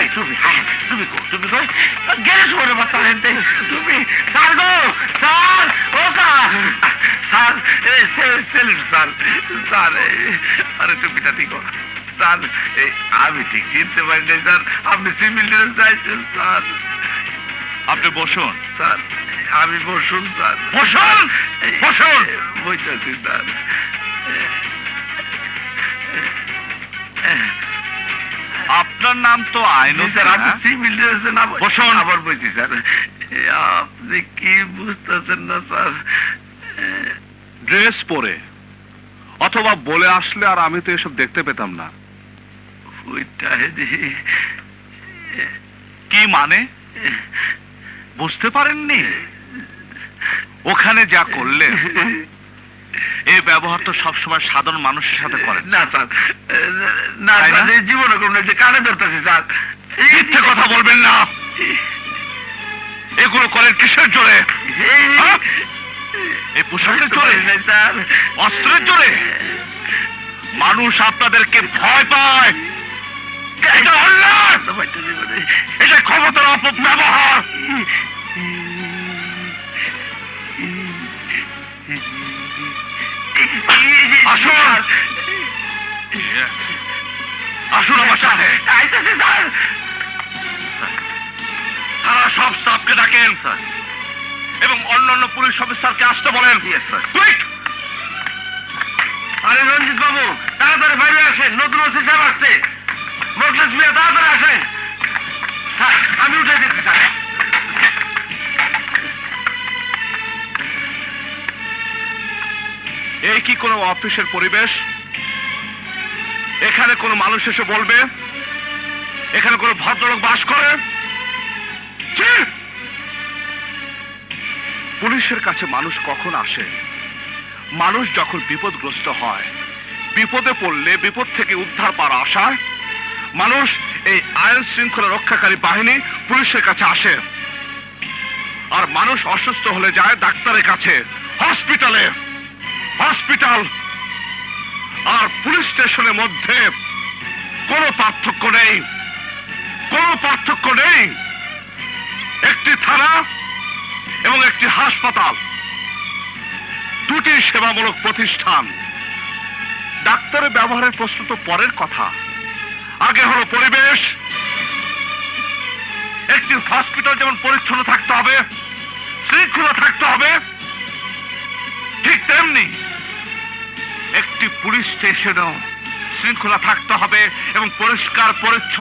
তুমি তুমি গেলে শোনে বাচ্চা হেনতে তুমি স্যার গো স্যার ও স্যার স্যার স্যার আরে টুপিটা ঠিক স্যার আমি ঠিক চিনতে পারি নাই স্যার আপনি সিভিল ডিফেন্স চাইছেন স্যার আপনি বসুন স্যার আমি বসুন স্যার বসুন বসুন বসতেছি স্যার আপনার নাম তো আইনুল স্যার আপনি সিভিল ডিফেন্সের নাম বসুন আবার বলছি স্যার আপনি কি বুঝতেছেন না স্যার ড্রেস পরে অথবা বলে আসলে আর আমি তো এসব দেখতে পেতাম না কি মানে বুঝতে পারেননি ওখানে যা করলেন এই ব্যবহার তো সবসময় সাধারণ মানুষের সাথে করেন না স্যার না জীবনে কোনো যে কানে ধরতেছি স্যার মিথ্যে কথা বলবেন না এগুলো করেন কিসের জোরে এই পোশাকের জোরে স্যার অস্ত্রের জোরে মানুষ আপনাদেরকে ভয় পায় এটা অন্যায় এটা ক্ষমতার অপব্যবহার আসুন আসুন আমার সাথে তারা সব স্টাফকে ডাকেন এবং অন্যান্য পুলিশ অফিসারকে আসতে বলেন আরে রঞ্জিত বাবু তাড়াতাড়ি বাইরে আসেন নতুন ওসি সাহেব আসছে মোখলেস মিয়া তাড়াতাড়ি আসেন হ্যাঁ আমি উঠে দিচ্ছি স্যার এই কি কোনো অফিসের পরিবেশ এখানে কোনো মানুষ এসে বলবে এখানে কোনো ভদ্রলোক বাস করে পুলিশের কাছে মানুষ কখন আসে মানুষ যখন বিপদগ্রস্ত হয় বিপদে পড়লে বিপদ থেকে উদ্ধার পাওয়ার আশায় মানুষ এই আইন শৃঙ্খলা রক্ষাকারী বাহিনী পুলিশের কাছে আসে আর মানুষ অসুস্থ হলে যায় ডাক্তারের কাছে হসপিটালে হসপিটাল আর পুলিশ স্টেশনের মধ্যে কোনো পার্থক্য নেই কোনো পার্থক্য নেই একটি থানা এবং একটি হাসপাতাল দুটি সেবামূলক প্রতিষ্ঠান ডাক্তারের ব্যবহারের প্রশ্ন তো পরের কথা আগে হলো পরিবেশ একটি হসপিটাল যেমন পরিচ্ছন্ন থাকতে হবে শৃঙ্খলা থাকতে হবে ঠিক তেমনি একটি পুলিশ স্টেশনও শৃঙ্খলা থাকতে হবে এবং পরিষ্কার পরিচ্ছন্ন